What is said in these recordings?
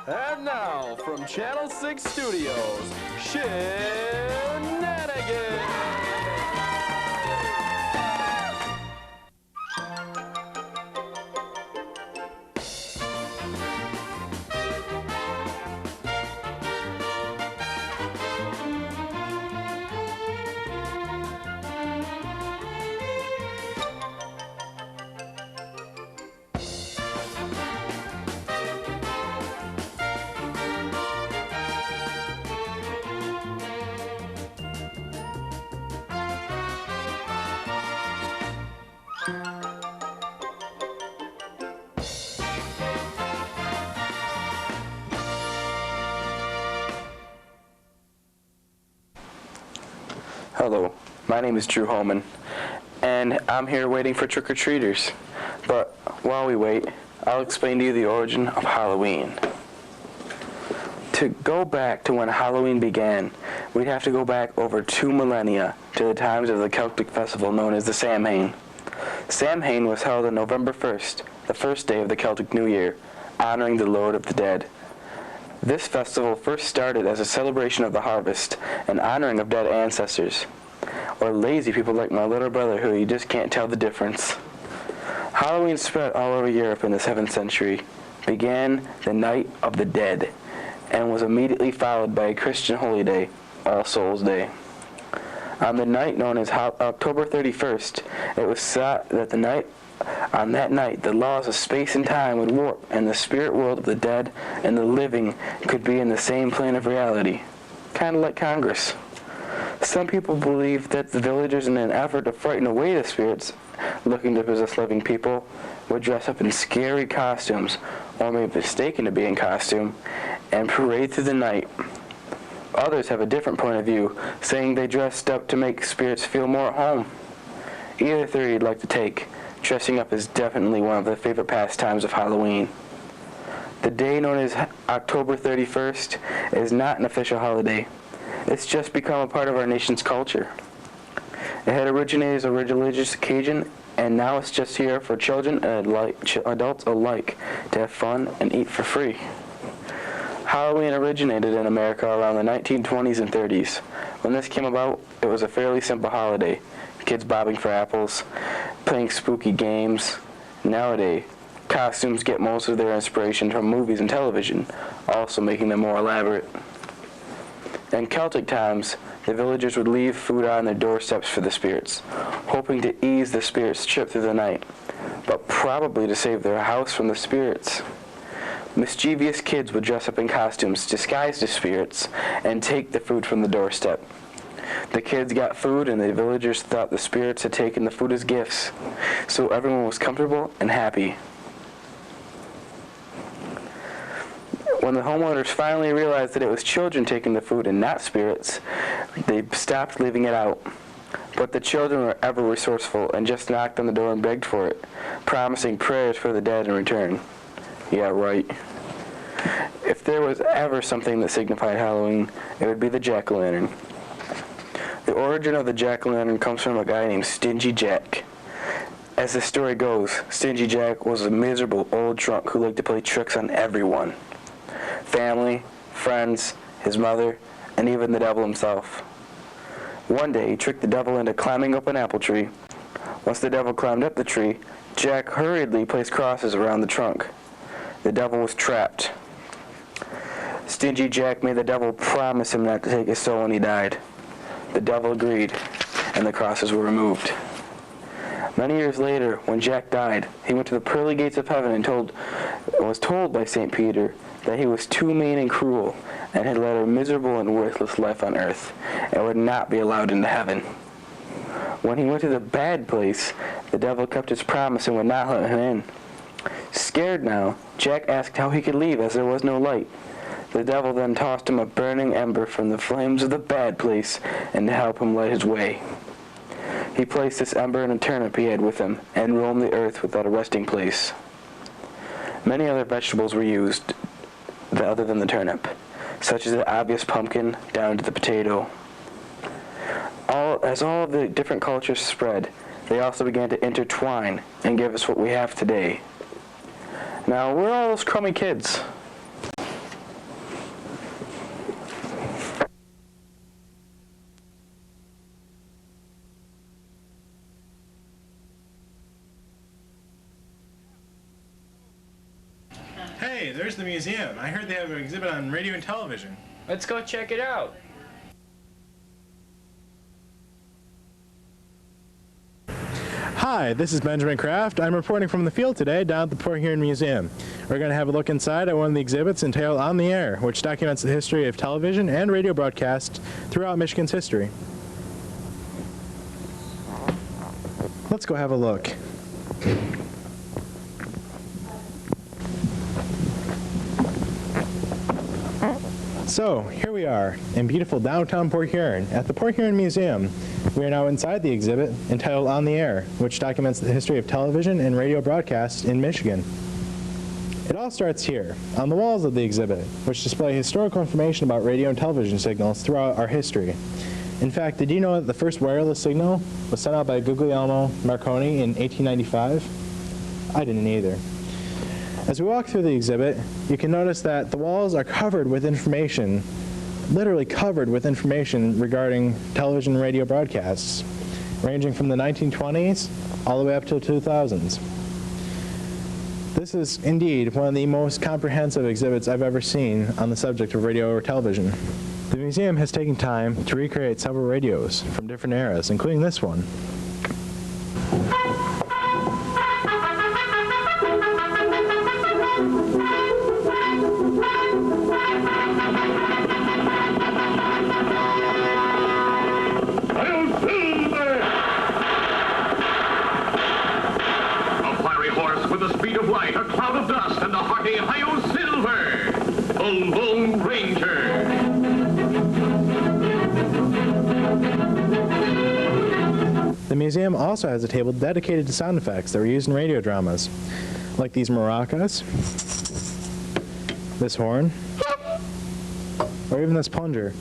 And now, from Channel 6 Studios, Shenanigans! Hello, my name is Drew Holman, and I'm here waiting for trick-or-treaters. But while we wait, I'll explain to you the origin of Halloween. To go back to when Halloween began, we'd have to go back over 2 millennia to the times of the Celtic festival known as the Samhain. Samhain was held on November 1st, the first day of the Celtic New Year, honoring the Lord of the Dead. This festival first started as a celebration of the harvest and honoring of dead ancestors, or lazy people like my little brother who you just can't tell the difference. Halloween spread all over Europe in the 7th century, began the Night of the Dead, and was immediately followed by a Christian holy day, All Souls Day. On the night known as October 31st, it was thought that on that night, the laws of space and time would warp, and the spirit world of the dead and the living could be in the same plane of reality, kind of like Congress. Some people believe that the villagers, in an effort to frighten away the spirits looking to possess living people, would dress up in scary costumes, or may be mistaken to be in costume, and parade through the night. Others have a different point of view, saying they dressed up to make spirits feel more at home. Either theory you'd like to take, dressing up is definitely one of the favorite pastimes of Halloween. The day known as October 31st is not an official holiday. It's just become a part of our nation's culture. It had originated as a religious occasion, and now it's just here for children and adults alike to have fun and eat for free. Halloween originated in America around the 1920s and 30s. When this came about, it was a fairly simple holiday. Kids bobbing for apples, playing spooky games. Nowadays, costumes get most of their inspiration from movies and television, also making them more elaborate. In Celtic times, the villagers would leave food on their doorsteps for the spirits, hoping to ease the spirits' trip through the night, but probably to save their house from the spirits. Mischievous kids would dress up in costumes disguised as spirits and take the food from the doorstep. The kids got food, and the villagers thought the spirits had taken the food as gifts, so everyone was comfortable and happy. When the homeowners finally realized that it was children taking the food and not spirits, they stopped leaving it out. But the children were ever resourceful and just knocked on the door and begged for it, promising prayers for the dead in return. Yeah, right. If there was ever something that signified Halloween, it would be the jack-o'-lantern. The origin of the jack-o'-lantern comes from a guy named Stingy Jack. As the story goes, Stingy Jack was a miserable old drunk who liked to play tricks on everyone. Family, friends, his mother, and even the devil himself. One day, he tricked the devil into climbing up an apple tree. Once the devil climbed up the tree, Jack hurriedly placed crosses around the trunk. The devil was trapped. Stingy Jack made the devil promise him not to take his soul when he died. The devil agreed, and the crosses were removed. Many years later, when Jack died, he went to the pearly gates of heaven and was told by St. Peter that he was too mean and cruel and had led a miserable and worthless life on earth and would not be allowed into heaven. When he went to the bad place, the devil kept his promise and would not let him in. Scared now, Jack asked how he could leave as there was no light. The devil then tossed him a burning ember from the flames of the bad place and to help him light his way. He placed this ember in a turnip he had with him and roamed the earth without a resting place. Many other vegetables were used other than the turnip, such as the obvious pumpkin down to the potato. As all of the different cultures spread, they also began to intertwine and give us what we have today. Now, where are all those crummy kids? Hey, there's the museum. I heard they have an exhibit on radio and television. Let's go check it out. Hi, this is Benjamin Kraft. I'm reporting from the field today down at the Port Huron Museum. We're going to have a look inside at one of the exhibits entitled On the Air, which documents the history of television and radio broadcasts throughout Michigan's history. Let's go have a look. So, here we are in beautiful downtown Port Huron at the Port Huron Museum. We are now inside the exhibit entitled On the Air, which documents the history of television and radio broadcasts in Michigan. It all starts here, on the walls of the exhibit, which display historical information about radio and television signals throughout our history. In fact, did you know that the first wireless signal was sent out by Guglielmo Marconi in 1895? I didn't either. As we walk through the exhibit, you can notice that the walls are covered with information, literally covered with information regarding television and radio broadcasts, ranging from the 1920s all the way up to the 2000s. This is indeed one of the most comprehensive exhibits I've ever seen on the subject of radio or television. The museum has taken time to recreate several radios from different eras, including this one. A cloud of dust and the hearty Hi-Yo Silver, Boom Boom Ranger. The museum also has a table dedicated to sound effects that were used in radio dramas, like these maracas, this horn, or even this plunger.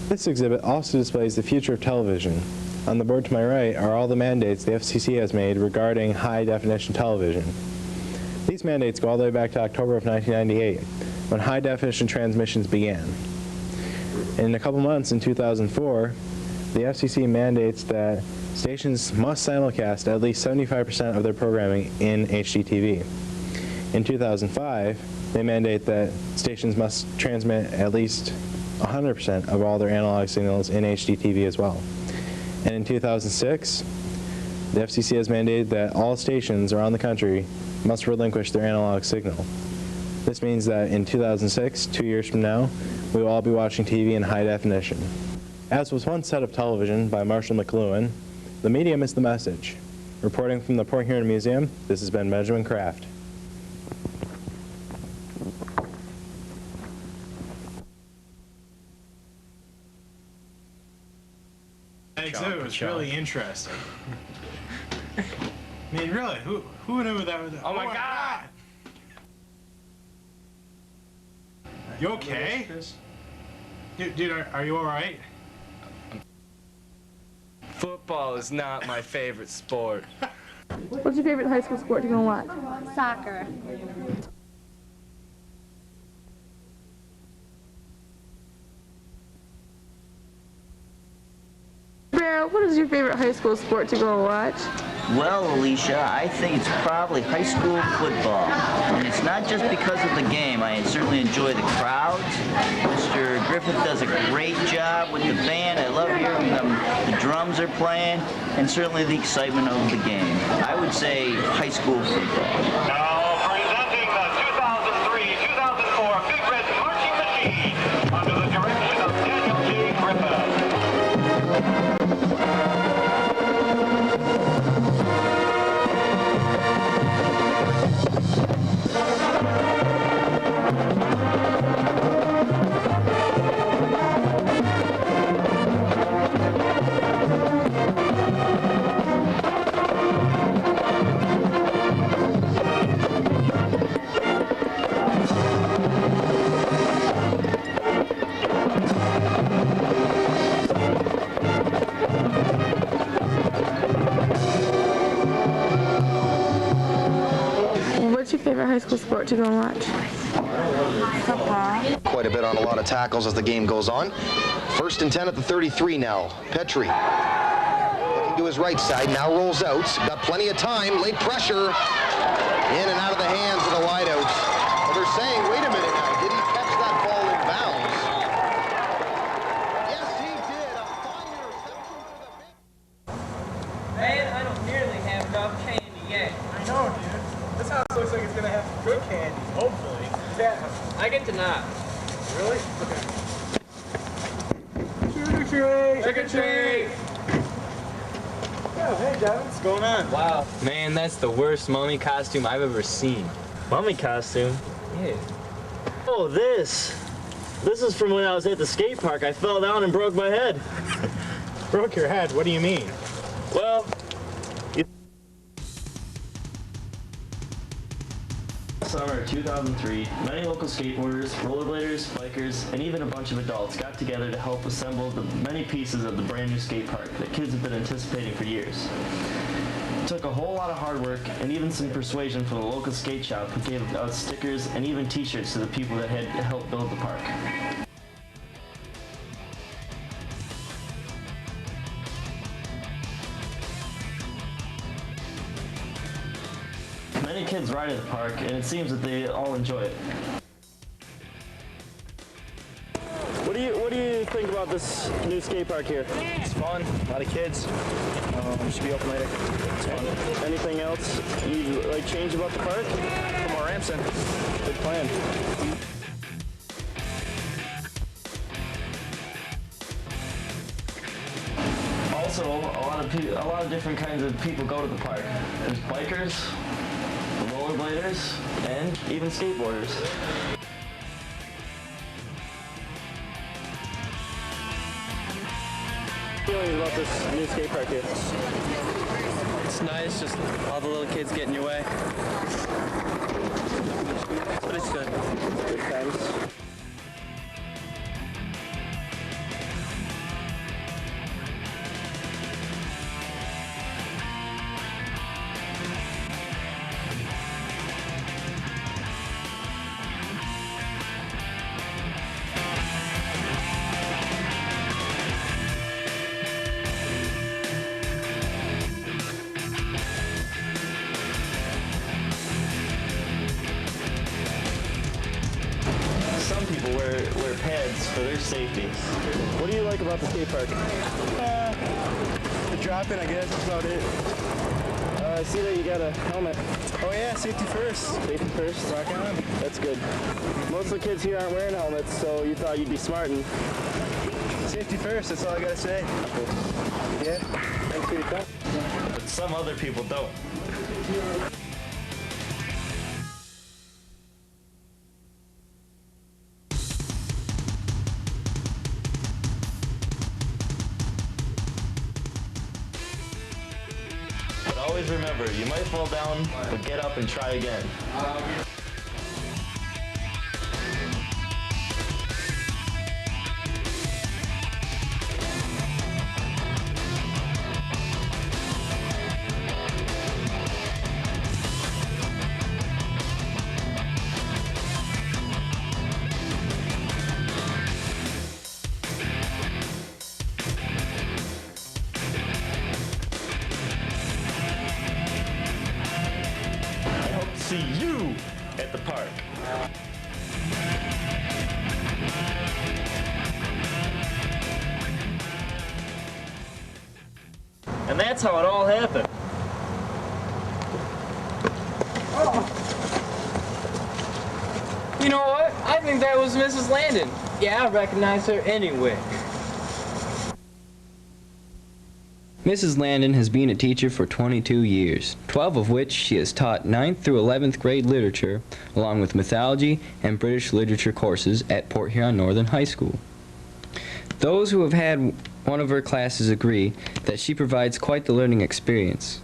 This exhibit also displays the future of television. On the board to my right are all the mandates the FCC has made regarding high-definition television. These mandates go all the way back to October of 1998, when high-definition transmissions began. In a couple months, in 2004, the FCC mandates that stations must simulcast at least 75% of their programming in HDTV. In 2005, they mandate that stations must transmit at least 100% of all their analog signals in HDTV as well. And in 2006, the FCC has mandated that all stations around the country must relinquish their analog signal. This means that in 2006, 2 years from now, we will all be watching TV in high definition. As was once said of television by Marshall McLuhan, the medium is the message. Reporting from the Port Huron Museum, this has been Benjamin Kraft. That exhibit was really interesting. I mean, really, who knew that was? Oh my God! You okay? Dude, are you all right? Football is not my favorite sport. What's your favorite high school sport to go and watch? Soccer. Bear, what is your favorite high school sport to go and watch? Well, Alicia, I think it's probably high school football. And it's not just because of the game. I certainly enjoy the crowds. Mr. Griffith does a great job with the band. I love hearing the drums are playing, and certainly the excitement of the game. I would say high school football. Now presenting the 2003-2004 Big Red Marching Machine under the direction of Daniel J. Griffith. What's your favorite high school sport to go and watch? Football. Quite a bit on a lot of tackles as the game goes on. 1st and 10 at the 33 now. Petrie looking to his right side, now rolls out. Got plenty of time, late pressure. In and out of the gonna have some good candy, hopefully. Yeah. I get to not. Really? Okay. Trick or treat! Oh, hey, Devin, what's going on? Wow. Man, that's the worst mummy costume I've ever seen. Mummy costume? Yeah. Oh, this. This is from when I was at the skate park. I fell down and broke my head. Broke your head? What do you mean? Well, Summer 2003, many local skateboarders, rollerbladers, bikers, and even a bunch of adults got together to help assemble the many pieces of the brand new skate park that kids have been anticipating for years. It took a whole lot of hard work and even some persuasion from the local skate shop who gave out stickers and even t-shirts to the people that had helped build the park. Many kids ride at the park, and it seems that they all enjoy it. What do you think about this new skate park here? It's fun. A lot of kids. Should be open later. It's fun. Anything else you like change about the park? Put more ramps in. Good plan. Also, a lot of different kinds of people go to the park. There's bikers, rollerbladers, and even skateboarders. Feelings about this new skate park here? It's nice, just all the little kids get in your way. But it's good. Good times. Some people wear pads for their safety. What do you like about the skate park? The drop-in, I guess, that's about it. I see that you got a helmet. Oh yeah, safety first. Safety first. Rock on. That's good. Most of the kids here aren't wearing helmets, so you thought you'd be smart and... Safety first, that's all I gotta say. Yeah. Thanks for your time. But some other people don't. But always remember, you might fall down, but get up and try again. See you at the park. And that's how it all happened. You know what? I think that was Mrs. Landon. Yeah, I recognize her anyway. Mrs. Landon has been a teacher for 22 years, 12 of which she has taught 9th through 11th grade literature, along with mythology and British literature courses at Port Huron Northern High School. Those who have had one of her classes agree that she provides quite the learning experience.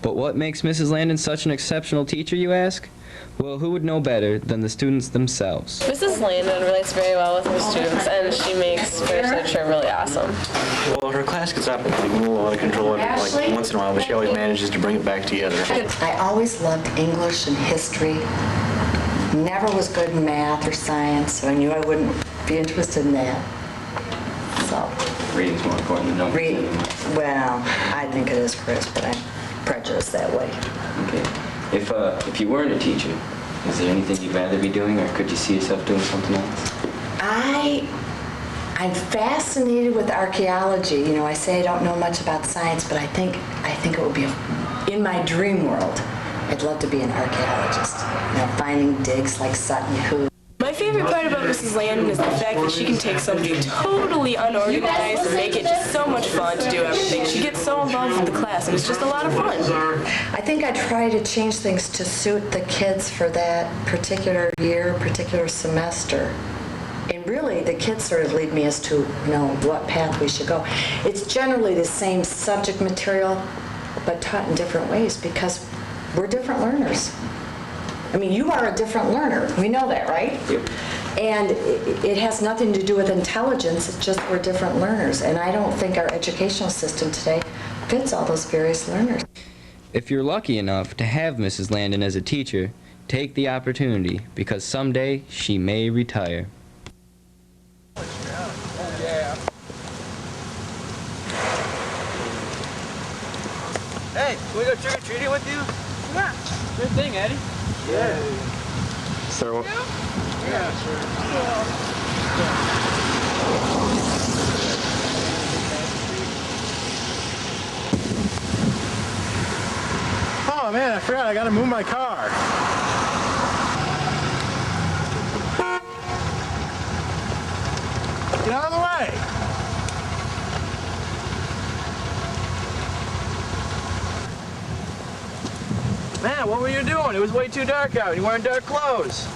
But what makes Mrs. Landon such an exceptional teacher, you ask? Well, who would know better than the students themselves? Mrs. Landon relates very well with her students, and she makes British literature really awesome. Well, her class gets up like, a little out of control like once in a while, but she always manages to bring it back together. I always loved English and history. Never was good in math or science, so I knew I wouldn't be interested in that. So Reading's more important than numbers. Well, I think it is, Chris, but I'm prejudiced that way. Okay. If you weren't a teacher, is there anything you'd rather be doing, or could you see yourself doing something else? I'm fascinated with archaeology. You know, I say I don't know much about science, but I think it would be in my dream world. I'd love to be an archaeologist, finding digs like Sutton Hoo. My favorite part about Mrs. Landon is the fact that she can take something totally unorganized and make it just so much fun to do everything. She gets so involved with the class, and it's just a lot of fun. I think I try to change things to suit the kids for that particular year, particular semester. And really, the kids sort of lead me as to, what path we should go. It's generally the same subject material, but taught in different ways because we're different learners. I mean, you are a different learner. We know that, right? Yep. And it has nothing to do with intelligence. It's just we're different learners. And I don't think our educational system today fits all those various learners. If you're lucky enough to have Mrs. Landon as a teacher, take the opportunity because someday she may retire. Hey, can we go trick-or-treating with you? Yeah. Good thing, Eddie. Yeah. Sir, Yeah, sure. Oh man, I forgot I gotta move my car. Get out of the way! Man, what were you doing? It was way too dark out. You wearing dark clothes.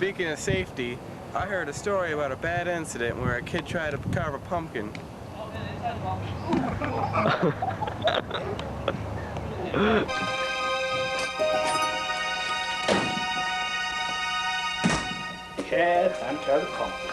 Speaking of safety, I heard a story about a bad incident where a kid tried to carve a pumpkin. Kid, I'm carving a pumpkin.